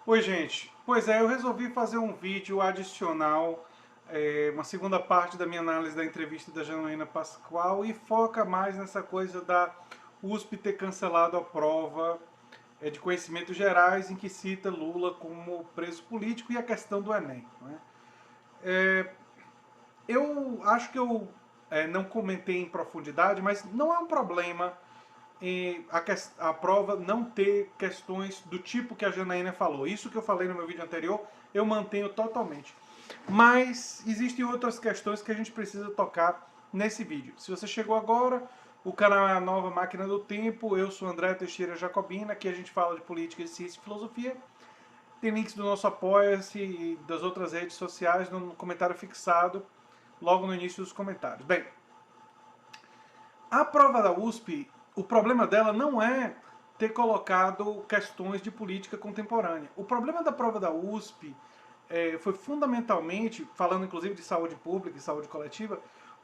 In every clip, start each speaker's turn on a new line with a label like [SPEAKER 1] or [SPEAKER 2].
[SPEAKER 1] Oi, gente. Pois é, eu resolvi fazer um vídeo adicional, uma segunda parte da minha análise da entrevista da Janaína Pascoal e foca mais nessa coisa da USP ter cancelado a prova de conhecimentos gerais em que cita Lula como preso político e a questão do Enem. Né? Eu acho que eu não comentei em profundidade, mas não é um problema a prova não ter questões do tipo que a Janaína falou. Isso que eu falei no meu vídeo anterior, eu mantenho totalmente. Mas existem outras questões que a gente precisa tocar nesse vídeo. Se você chegou agora, o canal é a Nova Máquina do Tempo, eu sou André Teixeira Jacobina, aqui a gente fala de política, ciência e filosofia. Tem links do nosso Apoia-se e das outras redes sociais no comentário fixado, logo no início dos comentários. Bem, a prova da USP, o problema dela não é ter colocado questões de política contemporânea. O problema da prova da USP foi fundamentalmente, falando inclusive de saúde pública e saúde coletiva,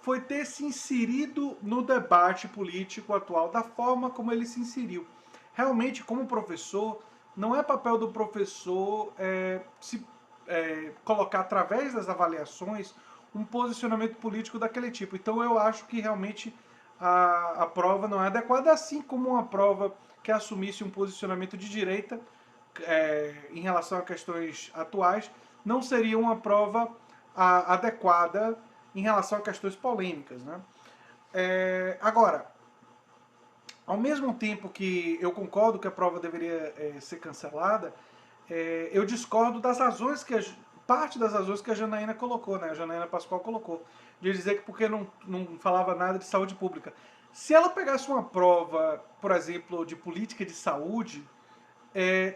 [SPEAKER 1] foi ter se inserido no debate político atual da forma como ele se inseriu. Realmente, como professor, não é papel do professor colocar através das avaliações um posicionamento político daquele tipo. Então eu acho que realmente a prova não é adequada, assim como uma prova que assumisse um posicionamento de direita em relação a questões atuais, não seria uma prova adequada em relação a questões polêmicas. Né? Agora, ao mesmo tempo que eu concordo que a prova deveria ser cancelada, eu discordo das razões parte das razões que a Janaína colocou, né? A Janaína Pascoal colocou, de dizer que porque não falava nada de saúde pública. Se ela pegasse uma prova, por exemplo, de política de saúde,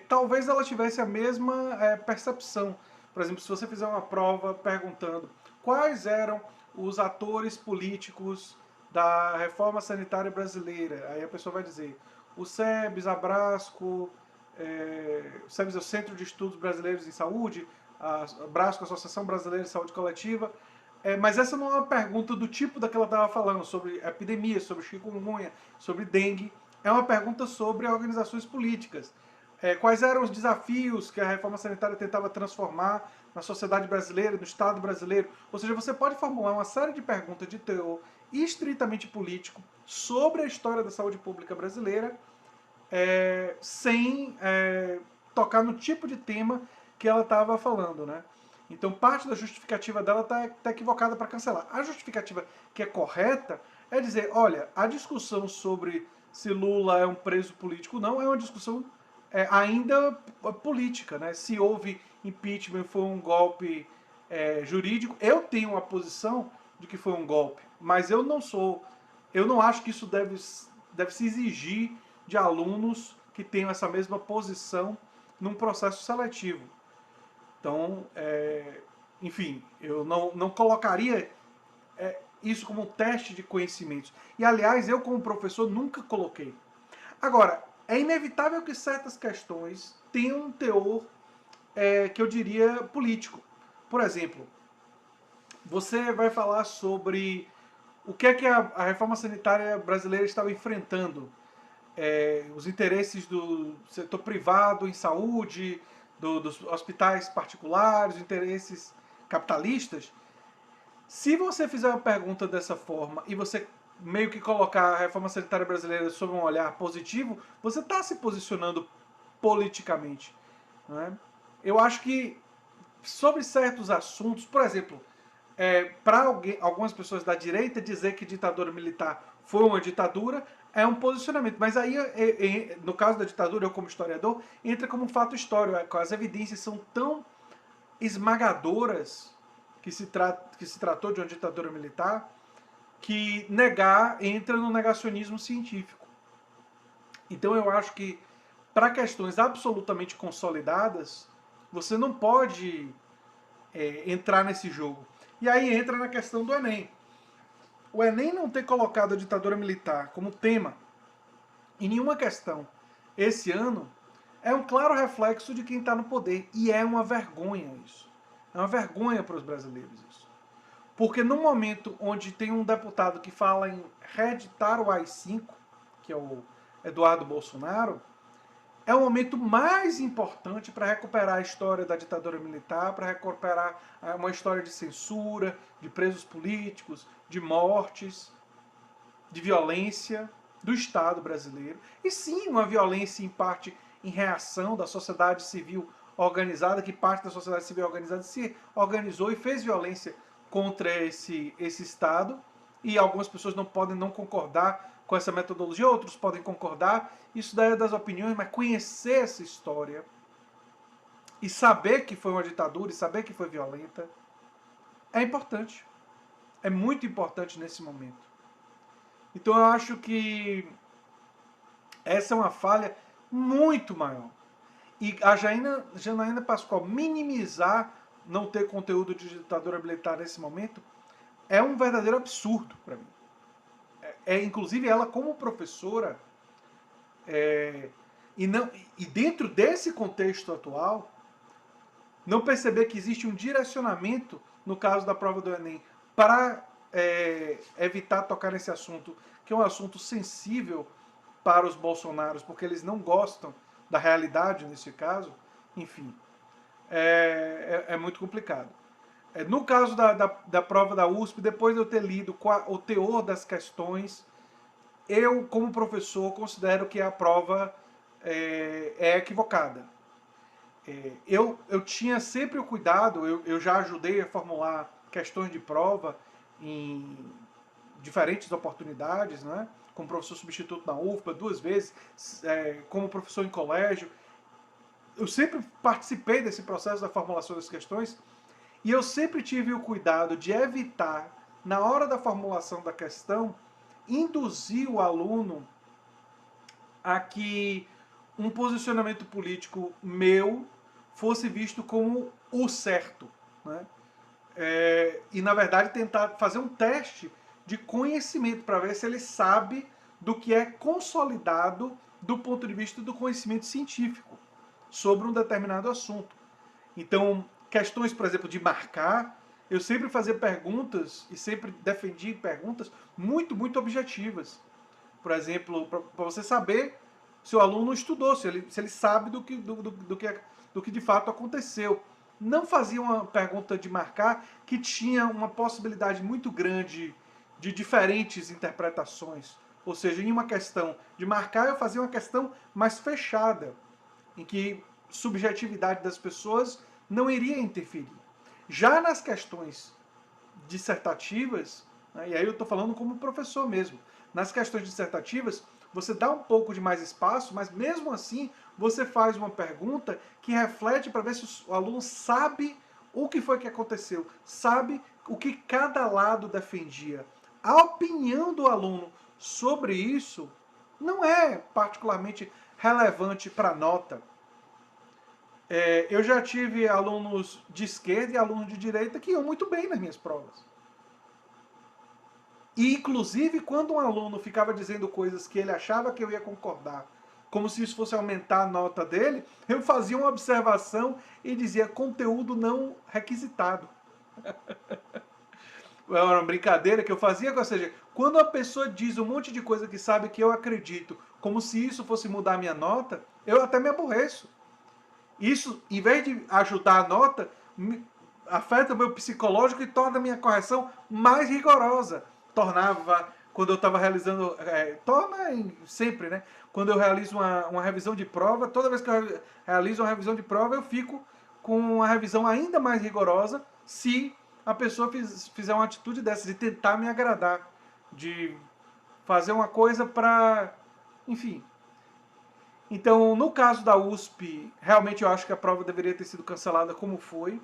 [SPEAKER 1] talvez ela tivesse a mesma percepção. Por exemplo, se você fizer uma prova perguntando quais eram os atores políticos da reforma sanitária brasileira, aí a pessoa vai dizer o SEBS, a Brasco, o SEBS é o Centro de Estudos Brasileiros em Saúde, a Brasco, a Associação Brasileira de Saúde Coletiva, mas essa não é uma pergunta do tipo da que ela estava falando, sobre epidemia, sobre chikungunya, sobre dengue. É uma pergunta sobre organizações políticas. Quais eram os desafios que a reforma sanitária tentava transformar na sociedade brasileira, no Estado brasileiro. Ou seja, você pode formular uma série de perguntas de teor estritamente político sobre a história da saúde pública brasileira, sem tocar no tipo de tema que ela estava falando, né? Então, parte da justificativa dela está equivocada para cancelar. A justificativa que é correta é dizer, olha, a discussão sobre se Lula é um preso político ou não é uma discussão ainda política, né? Se houve impeachment, foi um golpe jurídico. Eu tenho uma posição de que foi um golpe, mas eu não acho que isso deve se exigir de alunos que tenham essa mesma posição num processo seletivo. Então, enfim, eu não colocaria isso como um teste de conhecimentos. E, aliás, eu como professor nunca coloquei. Agora, é inevitável que certas questões tenham um teor que eu diria político. Por exemplo, você vai falar sobre o que é que a reforma sanitária brasileira estava enfrentando. Os interesses do setor privado em saúde, dos hospitais particulares, os interesses capitalistas. Se você fizer uma pergunta dessa forma e você meio que colocar a reforma sanitária brasileira sob um olhar positivo, você está se posicionando politicamente. Não é? Eu acho que sobre certos assuntos, por exemplo, para algumas pessoas da direita dizer que ditadura militar foi uma ditadura é um posicionamento. Mas aí, no caso da ditadura, eu como historiador, entra como um fato histórico. As evidências são tão esmagadoras que se tratou de uma ditadura militar que negar entra no negacionismo científico. Então eu acho que para questões absolutamente consolidadas, você não pode entrar nesse jogo. E aí entra na questão do Enem. O Enem não ter colocado a ditadura militar como tema em nenhuma questão esse ano é um claro reflexo de quem está no poder. E é uma vergonha isso. É uma vergonha para os brasileiros isso. Porque no momento onde tem um deputado que fala em reeditar o AI-5, que é o Eduardo Bolsonaro, é o momento mais importante para recuperar a história da ditadura militar, para recuperar uma história de censura, de presos políticos, de mortes, de violência do Estado brasileiro. E sim, uma violência em parte em reação da sociedade civil organizada, que parte da sociedade civil organizada se organizou e fez violência contra esse Estado. E algumas pessoas não podem não concordar com essa metodologia, outros podem concordar. Isso daí é das opiniões, mas conhecer essa história e saber que foi uma ditadura e saber que foi violenta é importante. É muito importante nesse momento. Então eu acho que essa é uma falha muito maior. E a Janaína Pascoal minimizar não ter conteúdo de ditadura militar nesse momento é um verdadeiro absurdo para mim. Inclusive ela como professora e dentro desse contexto atual não perceber que existe um direcionamento no caso da prova do Enem para evitar tocar nesse assunto, que é um assunto sensível para os bolsonaros, porque eles não gostam da realidade nesse caso, enfim, é muito complicado. No caso da prova da USP, depois de eu ter lido o teor das questões, eu, como professor, considero que a prova é equivocada. Eu tinha sempre o cuidado, eu já ajudei a formular questões de prova em diferentes oportunidades, né? Como professor substituto na UFBA, 2 vezes, como professor em colégio. Eu sempre participei desse processo da formulação das questões e eu sempre tive o cuidado de evitar, na hora da formulação da questão, induzir o aluno a que um posicionamento político meu fosse visto como o certo, né? E, na verdade, tentar fazer um teste de conhecimento para ver se ele sabe do que é consolidado do ponto de vista do conhecimento científico sobre um determinado assunto. Então, questões, por exemplo, de marcar, eu sempre fazia perguntas e sempre defendi perguntas muito, muito objetivas. Por exemplo, para você saber se o aluno estudou, se ele sabe do que de fato aconteceu. Não fazia uma pergunta de marcar que tinha uma possibilidade muito grande de diferentes interpretações. Ou seja, em uma questão de marcar, eu fazia uma questão mais fechada, em que subjetividade das pessoas não iria interferir. Já nas questões dissertativas, né, e aí eu estou falando como professor mesmo, nas questões dissertativas, você dá um pouco de mais espaço, mas mesmo assim você faz uma pergunta que reflete para ver se o aluno sabe o que foi que aconteceu, sabe o que cada lado defendia. A opinião do aluno sobre isso não é particularmente relevante para a nota. Eu já tive alunos de esquerda e alunos de direita que iam muito bem nas minhas provas. E, inclusive, quando um aluno ficava dizendo coisas que ele achava que eu ia concordar, como se isso fosse aumentar a nota dele, eu fazia uma observação e dizia conteúdo não requisitado. Era uma brincadeira que eu fazia, ou seja, quando a pessoa diz um monte de coisa que sabe que eu acredito, como se isso fosse mudar a minha nota, eu até me aborreço. Isso, em vez de ajudar a nota, afeta o meu psicológico e torna a minha correção mais rigorosa. Tornava, quando eu estava realizando, sempre, né? Quando eu realizo uma revisão de prova, toda vez que eu realizo uma revisão de prova, eu fico com uma revisão ainda mais rigorosa se a pessoa fizer uma atitude dessa, de tentar me agradar, de fazer uma coisa para, enfim. Então, no caso da USP, realmente eu acho que a prova deveria ter sido cancelada como foi,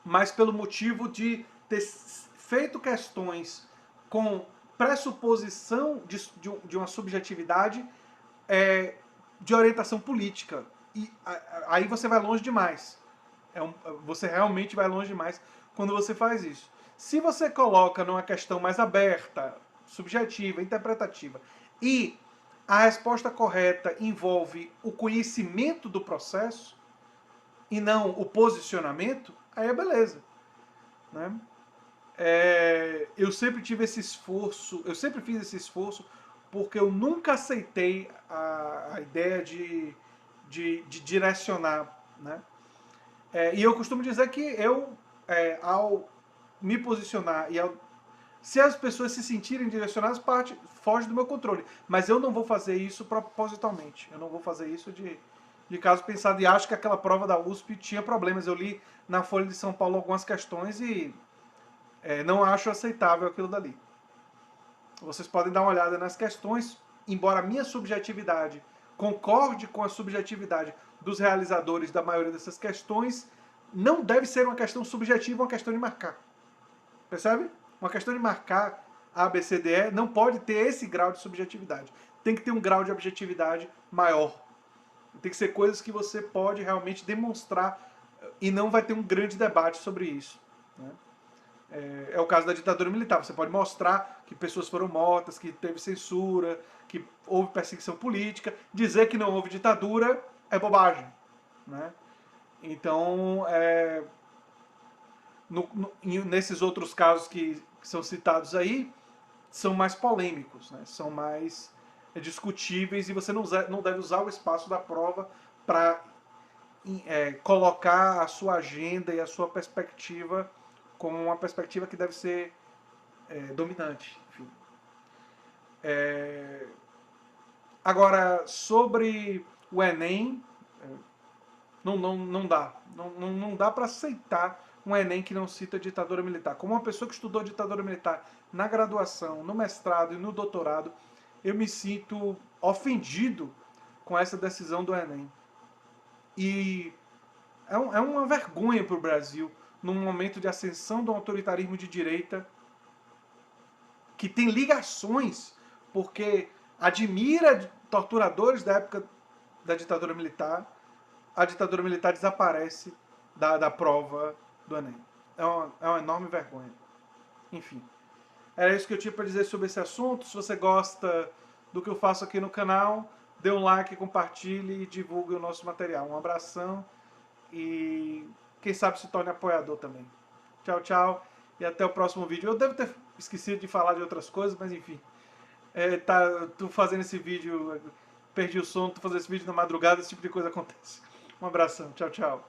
[SPEAKER 1] mas pelo motivo de ter feito questões com pressuposição de uma subjetividade de orientação política. E aí você vai longe demais. Você realmente vai longe demais quando você faz isso. Se você coloca numa questão mais aberta, subjetiva, interpretativa, e a resposta correta envolve o conhecimento do processo e não o posicionamento, aí é beleza. Né? Eu sempre tive esse esforço, eu sempre fiz esse esforço porque eu nunca aceitei a ideia de direcionar, né? E eu costumo dizer que ao me posicionar se as pessoas se sentirem direcionadas, foge do meu controle. Mas eu não vou fazer isso propositalmente. Eu não vou fazer isso de caso pensado. E acho que aquela prova da USP tinha problemas. Eu li na Folha de São Paulo algumas questões e não acho aceitável aquilo dali. Vocês podem dar uma olhada nas questões, embora a minha subjetividade concorde com a subjetividade dos realizadores da maioria dessas questões, não deve ser uma questão subjetiva, uma questão de marcar. Percebe? Uma questão de marcar A, B, C, D, E não pode ter esse grau de subjetividade. Tem que ter um grau de objetividade maior. Tem que ser coisas que você pode realmente demonstrar e não vai ter um grande debate sobre isso, né? É o caso da ditadura militar. Você pode mostrar que pessoas foram mortas, que teve censura, que houve perseguição política. Dizer que não houve ditadura é bobagem, né? Então, nesses outros casos que são citados aí, são mais polêmicos, né? São mais discutíveis e você não deve usar o espaço da prova para colocar a sua agenda e a sua perspectiva como uma perspectiva que deve ser dominante. Enfim. Agora, sobre o Enem, não dá. Não dá para aceitar um Enem que não cita ditadura militar. Como uma pessoa que estudou ditadura militar na graduação, no mestrado e no doutorado, eu me sinto ofendido com essa decisão do Enem. E é uma vergonha para o Brasil, num momento de ascensão do autoritarismo de direita, que tem ligações, porque admira torturadores da época da ditadura militar, a ditadura militar desaparece da prova do Enem. É uma enorme vergonha. Enfim, era isso que eu tinha para dizer sobre esse assunto. Se você gosta do que eu faço aqui no canal, dê um like, compartilhe e divulgue o nosso material. Um abração e quem sabe se torne apoiador também. Tchau, tchau e até o próximo vídeo. Eu devo ter esquecido de falar de outras coisas, mas enfim. Tô fazendo esse vídeo, perdi o sono, tô fazendo esse vídeo na madrugada, esse tipo de coisa acontece. Um abração, tchau, tchau.